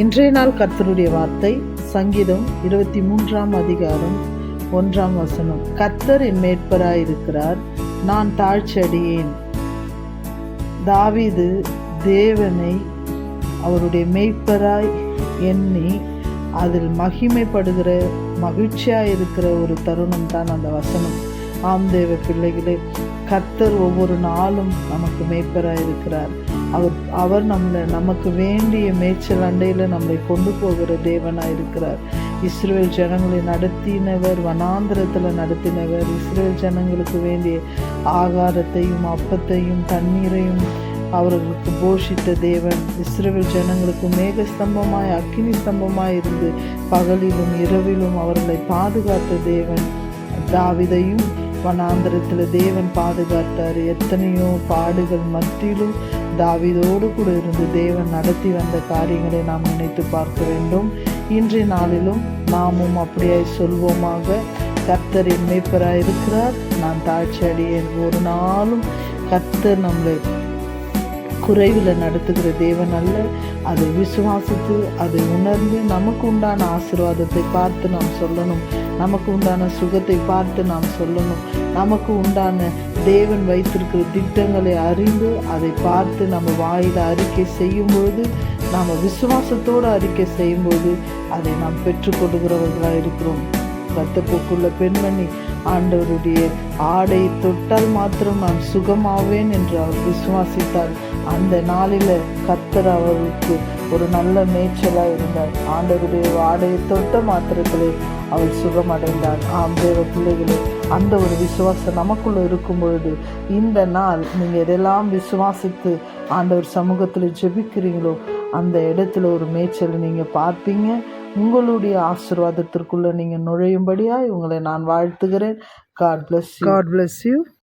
இன்றைய நாள் கர்த்தருடைய வார்த்தை சங்கீதம் 23 அதிகாரம் 1 கர்த்தர் என் மேய்ப்பராயிருக்கிறார், நான் தாழ்ச்சியடையேன். தாவீது தேவனை அவருடைய மேய்ப்பராய் எண்ணி அதில் மகிமைப்படுகிற மகிழ்ச்சியாயிருக்கிற ஒரு தருணம் தான் அந்த வசனம். ஆம் தேவ பிள்ளைகளே, கர்த்தர் ஒவ்வொரு நாளும் நமக்கு மேய்ப்பராயிருக்கிறார். அவர் நமக்கு வேண்டிய மேய்ச்சல் அண்டையில் நம்மளை கொண்டு போகிற தேவனாயிருக்கிறார். இஸ்ரவேல் ஜனங்களை நடத்தினவர், வனாந்திரத்தில் நடத்தினவர். இஸ்ரவேல் ஜனங்களுக்கு வேண்டிய ஆகாரத்தையும் அப்பத்தையும் தண்ணீரையும் அவர்களுக்கு போஷித்த தேவன். இஸ்ரவேல் ஜனங்களுக்கு மேகஸ்தம்பமாய் அக்கினி ஸ்தம்பமாய் இருந்து பகலிலும் இரவிலும் அவர்களை பாதுகாத்த தேவன். தாவீதையும் வனாந்திரத்தில் தேவன் பாதுகாத்தார். எத்தனையோ பாடுகள் மத்தியிலும் தாவீதோடு கூட இருந்து தேவன் நடத்தி வந்த காரியங்களை நாம் நினைத்து பார்க்க வேண்டும். இன்றைய நாளிலும் நாமும் அப்படியாய் சொல்வோமாக, கர்த்தர் என் மேய்ப்பராய் இருக்கிறார், நான் தாழ்ச்சி அடையேன். ஒரு நாளும் கர்த்தர் நம்மளை குறைவில் நடத்துகிற தேவன் அல்ல. அதை விசுவாசித்து அதை உணர்ந்து நமக்கு உண்டான ஆசீர்வாதத்தை பார்த்து நாம் சொல்லணும். நமக்கு உண்டான சுகத்தை பார்த்து நாம் சொல்லணும். நமக்கு உண்டான தேவன் வைத்திருக்கிற திட்டங்களை அறிந்து அதை பார்த்து நம்ம வாயில் அறிக்கை செய்யும்பொழுது, நாம் விசுவாசத்தோடு அறிக்கை செய்யும்போது அதை நாம் பெற்றுக்கொள்கிறவர்களாக இருக்கிறோம். இரத்தப்போக்குள்ள பெண்மணி ஆண்டவருடைய ஆடை தொட்டால் மாத்திரம் நான் சுகமாவேன் என்று அவர் விசுவாசித்தார். அந்த நாளில் கர்த்தர் அவருக்கு ஒரு நல்ல மேய்ச்சலாக இருந்தார். ஆண்டவருடைய ஆடையை தொட்ட மாத்திரத்திலே அவள் சுகமடைந்தார். ஆம் தேவ பிள்ளைகளே, அந்த ஒரு விசுவாசம் நமக்குள்ள இருக்கும் பொழுது இந்த நாள் நீங்கள் எதெல்லாம் விசுவாசித்து ஆண்டவர் சமூகத்தில் ஜெபிக்கிறீங்களோ அந்த இடத்துல ஒரு மேய்ச்சல் நீங்கள் பார்ப்பீங்க. உங்களுடைய ஆசீர்வாதத்திற்குள்ளே நீங்கள் நுழையும்படியாக உங்களை நான் வாழ்த்துகிறேன். God bless you.